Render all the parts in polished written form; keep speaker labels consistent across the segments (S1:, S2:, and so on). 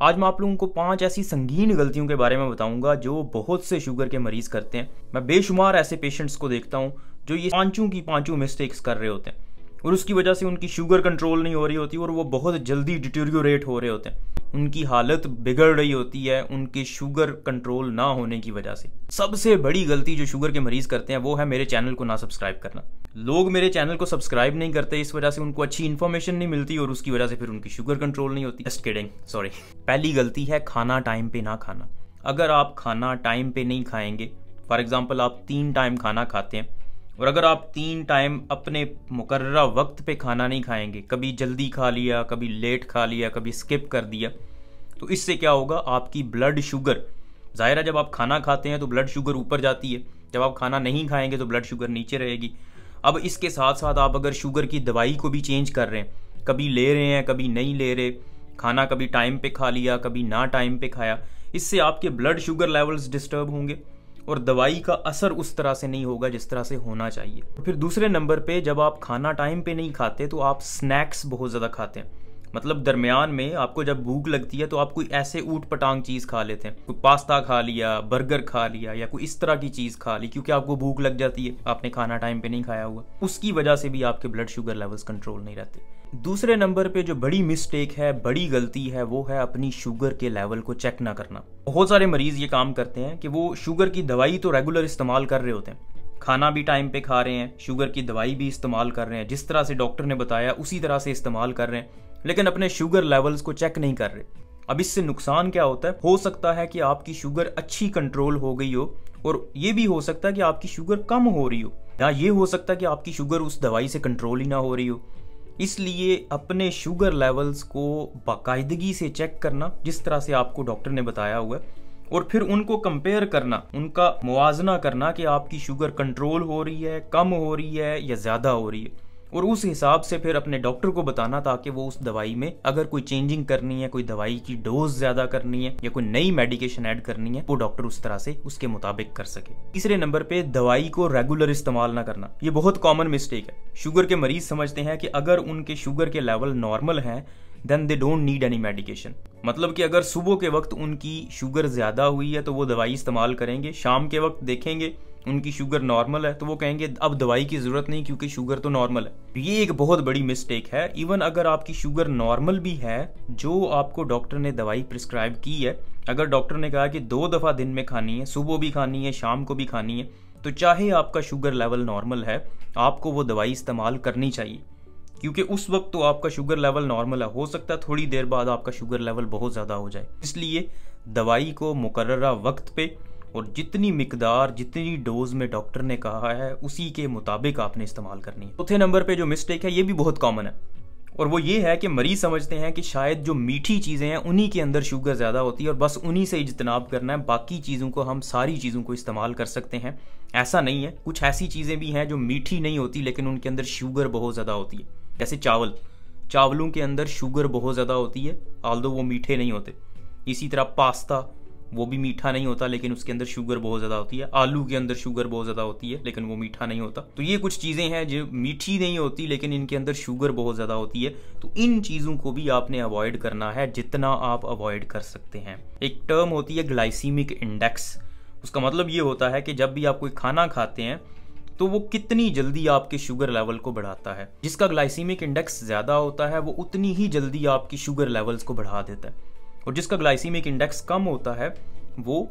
S1: आज मैं आप लोगों को 5 ऐसी संगीन गलतियों के बारे में बताऊंगा जो बहुत से शुगर के मरीज करते हैं। मैं बेशुमार ऐसे पेशेंट्स को देखता हूं जो ये पांचों की पांचों मिस्टेक्स कर रहे होते हैं और उसकी वजह से उनकी शुगर कंट्रोल नहीं हो रही होती और वो बहुत जल्दी डिटेरियोरेट हो रहे होते हैं। उनकी हालत बिगड़ रही होती है उनके शुगर कंट्रोल ना होने की वजह से। सबसे बड़ी गलती जो शुगर के मरीज करते हैं वो है मेरे चैनल को ना सब्सक्राइब करना। लोग मेरे चैनल को सब्सक्राइब नहीं करते, इस वजह से उनको अच्छी इन्फॉर्मेशन नहीं मिलती और उसकी वजह से फिर उनकी शुगर कंट्रोल नहीं होती। Just kidding, sorry. पहली गलती है खाना टाइम पे ना खाना। अगर आप खाना टाइम पे नहीं खाएंगे, फॉर एग्जाम्पल आप 3 टाइम खाना खाते हैं और अगर आप 3 टाइम अपने मुकर्ररा वक्त पे खाना नहीं खाएंगे, कभी जल्दी खा लिया, कभी लेट खा लिया, कभी स्किप कर दिया, तो इससे क्या होगा, आपकी ब्लड शुगर, जाहिर है जब आप खाना खाते हैं तो ब्लड शुगर ऊपर जाती है, जब आप खाना नहीं खाएंगे तो ब्लड शुगर नीचे रहेगी। अब इसके साथ साथ आप अगर शुगर की दवाई को भी चेंज कर रहे हैं, कभी ले रहे हैं कभी नहीं ले रहे, खाना कभी टाइम पे खा लिया कभी ना टाइम पे खाया, इससे आपके ब्लड शुगर लेवल्स डिस्टर्ब होंगे और दवाई का असर उस तरह से नहीं होगा जिस तरह से होना चाहिए। फिर दूसरे नंबर पे जब आप खाना टाइम पे नहीं खाते तो आप स्नैक्स बहुत ज़्यादा खाते हैं। मतलब दरमियान में आपको जब भूख लगती है तो आप कोई ऐसे ऊट पटांग चीज़ खा लेते हैं, कोई पास्ता खा लिया, बर्गर खा लिया या कोई इस तरह की चीज़ खा ली क्योंकि आपको भूख लग जाती है, आपने खाना टाइम पे नहीं खाया हुआ। उसकी वजह से भी आपके ब्लड शुगर लेवल्स कंट्रोल नहीं रहते। दूसरे नंबर पे जो बड़ी मिस्टेक है, बड़ी गलती है, वो है अपनी शुगर के लेवल को चेक ना करना। बहुत सारे मरीज ये काम करते हैं कि वो शुगर की दवाई तो रेगुलर इस्तेमाल कर रहे होते हैं, खाना भी टाइम पे खा रहे हैं, शुगर की दवाई भी इस्तेमाल कर रहे हैं, जिस तरह से डॉक्टर ने बताया उसी तरह से इस्तेमाल कर रहे हैं, लेकिन अपने शुगर लेवल्स को चेक नहीं कर रहे। अब इससे नुकसान क्या होता है, हो सकता है कि आपकी शुगर अच्छी कंट्रोल हो गई हो और ये भी हो सकता है कि आपकी शुगर कम हो रही हो, या ये हो सकता है कि आपकी शुगर उस दवाई से कंट्रोल ही ना हो रही हो। इसलिए अपने शुगर लेवल्स को बाकायदगी से चेक करना जिस तरह से आपको डॉक्टर ने बताया हुआ है, और फिर उनको कंपेयर करना, उनका मुआवजा करना कि आपकी शुगर कंट्रोल हो रही है, कम हो रही है या ज़्यादा हो रही है, और उस हिसाब से फिर अपने डॉक्टर को बताना ताकि वो उस दवाई में अगर कोई चेंजिंग करनी है, कोई दवाई की डोज ज़्यादा करनी है या कोई नई मेडिकेशन ऐड करनी है, वो डॉक्टर उस तरह से उसके मुताबिक कर सके। तीसरे नंबर पे दवाई को रेगुलर इस्तेमाल ना करना। ये बहुत कॉमन मिस्टेक है। शुगर के मरीज समझते हैं कि अगर उनके शुगर के लेवल नॉर्मल हैं then they don't need any medication. मतलब कि अगर सुबह के वक्त उनकी शुगर ज़्यादा हुई है तो वो दवाई इस्तेमाल करेंगे, शाम के वक्त देखेंगे उनकी शुगर नॉर्मल है तो वो कहेंगे अब दवाई की ज़रूरत नहीं क्योंकि शुगर तो नॉर्मल है। ये एक बहुत बड़ी मिस्टेक है। इवन अगर आपकी शुगर नॉर्मल भी है, जो आपको डॉक्टर ने दवाई प्रिस्क्राइब की है, अगर डॉक्टर ने कहा कि 2 दफ़ा दिन में खानी है, सुबह भी खानी है शाम को भी खानी है, तो चाहे आपका शुगर लेवल नॉर्मल है, आपको वो दवाई इस्तेमाल करनी चाहिए क्योंकि उस वक्त तो आपका शुगर लेवल नॉर्मल है। हो सकता है थोड़ी देर बाद आपका शुगर लेवल बहुत ज़्यादा हो जाए। इसलिए दवाई को मुकर्ररा वक्त पे और जितनी मिकदार, जितनी डोज में डॉक्टर ने कहा है उसी के मुताबिक आपने इस्तेमाल करनी है। चौथे नंबर पे जो मिस्टेक है ये भी बहुत कॉमन है और वो ये है कि मरीज समझते हैं कि शायद जो मीठी चीज़ें हैं उन्हीं के अंदर शुगर ज़्यादा होती है और बस उन्हीं से इज्तनाब करना है, बाकी चीज़ों को हम सारी चीज़ों को इस्तेमाल कर सकते हैं। ऐसा नहीं है। कुछ ऐसी चीज़ें भी हैं जो मीठी नहीं होती लेकिन उनके अंदर शुगर बहुत ज़्यादा होती है, जैसे चावलों के अंदर शुगर बहुत ज़्यादा होती है ऑल्दो वो मीठे नहीं होते। इसी तरह पास्ता, वो भी मीठा नहीं होता लेकिन उसके अंदर शुगर बहुत ज़्यादा होती है। आलू के अंदर शुगर बहुत ज़्यादा होती है लेकिन वो मीठा नहीं होता। तो ये कुछ चीज़ें हैं जो मीठी नहीं होती लेकिन इनके अंदर शुगर बहुत ज़्यादा होती है। तो इन चीज़ों को भी आपने अवॉइड करना है जितना आप अवॉइड कर सकते हैं। एक टर्म होती है ग्लाइसीमिक इंडेक्स। उसका मतलब ये होता है कि जब भी आप कोई खाना खाते हैं तो वो कितनी जल्दी आपके शुगर लेवल को बढ़ाता है। जिसका ग्लाइसीमिक इंडेक्स ज़्यादा होता है वो उतनी ही जल्दी आपकी शुगर लेवल्स को बढ़ा देता है, और जिसका ग्लाइसीमिक इंडेक्स कम होता है वो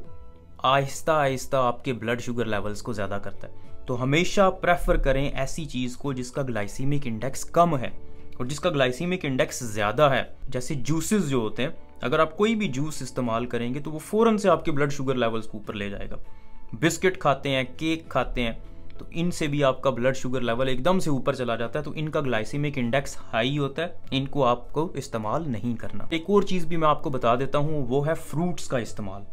S1: आहिस्ता आहिस्ता आपके ब्लड शुगर लेवल्स को ज़्यादा करता है। तो हमेशा प्रेफर करें ऐसी चीज़ को जिसका ग्लाइसीमिक इंडेक्स कम है, और जिसका ग्लाइसीमिक इंडेक्स ज़्यादा है जैसे जूसेस जो होते हैं, अगर आप कोई भी जूस इस्तेमाल करेंगे तो वो फ़ौरन से आपके ब्लड शुगर लेवल्स को ऊपर ले जाएगा। बिस्किट खाते हैं, केक खाते हैं, तो इनसे भी आपका ब्लड शुगर लेवल एकदम से ऊपर चला जाता है, तो इनका ग्लाइसीमिक इंडेक्स हाई होता है, इनको आपको इस्तेमाल नहीं करना। एक और चीज़ भी मैं आपको बता देता हूँ, वो है फ्रूट्स का इस्तेमाल।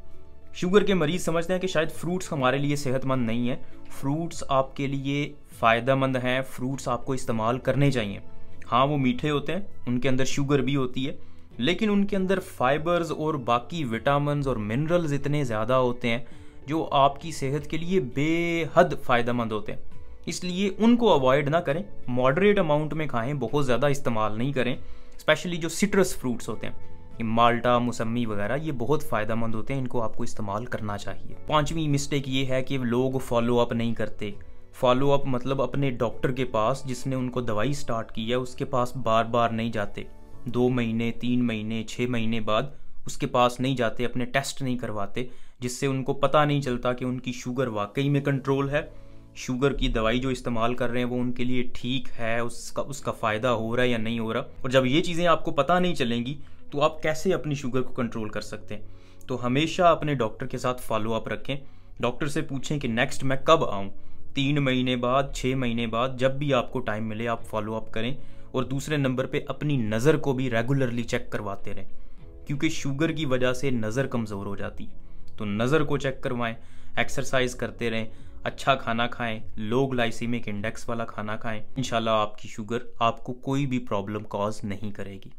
S1: शुगर के मरीज समझते हैं कि शायद फ्रूट्स हमारे लिए सेहतमंद नहीं है। फ्रूट्स आपके लिए फ़ायदेमंद हैं, फ्रूट्स आपको इस्तेमाल करने चाहिए। हाँ, वो मीठे होते हैं, उनके अंदर शुगर भी होती है, लेकिन उनके अंदर फाइबर्स और बाकी विटामिन्स और मिनरल्स इतने ज़्यादा होते हैं जो आपकी सेहत के लिए बेहद फ़ायदेमंद होते हैं। इसलिए उनको अवॉइड ना करें, मॉडरेट अमाउंट में खाएं, बहुत ज़्यादा इस्तेमाल नहीं करें। स्पेशली जो सिट्रस फ्रूट्स होते हैं माल्टा, मौसमी वगैरह, ये बहुत फ़ायदेमंद होते हैं, इनको आपको इस्तेमाल करना चाहिए। 5वीं मिस्टेक ये है कि लोग फॉलो अप नहीं करते। फॉलो अप मतलब अपने डॉक्टर के पास जिसने उनको दवाई स्टार्ट की है उसके पास बार बार नहीं जाते, 2 महीने, 3 महीने, 6 महीने बाद उसके पास नहीं जाते, अपने टेस्ट नहीं करवाते, जिससे उनको पता नहीं चलता कि उनकी शुगर वाकई में कंट्रोल है, शुगर की दवाई जो इस्तेमाल कर रहे हैं वो उनके लिए ठीक है, उसका फ़ायदा हो रहा है या नहीं हो रहा। और जब ये चीज़ें आपको पता नहीं चलेंगी तो आप कैसे अपनी शुगर को कंट्रोल कर सकते हैं। तो हमेशा अपने डॉक्टर के साथ फॉलो अप रखें। डॉक्टर से पूछें कि नेक्स्ट मैं कब आऊँ, 3 महीने बाद, 6 महीने बाद, जब भी आपको टाइम मिले आप फॉलो अप करें। और दूसरे नंबर पे अपनी नज़र को भी रेगुलरली चेक करवाते रहें, क्योंकि शुगर की वजह से नज़र कमज़ोर हो जाती है। तो नज़र को चेक करवाएं, एक्सरसाइज करते रहें, अच्छा खाना खाएं, लो ग्लाइसीमिक इंडेक्स वाला खाना खाएं। इंशाल्लाह आपकी शुगर आपको कोई भी प्रॉब्लम कॉज नहीं करेगी।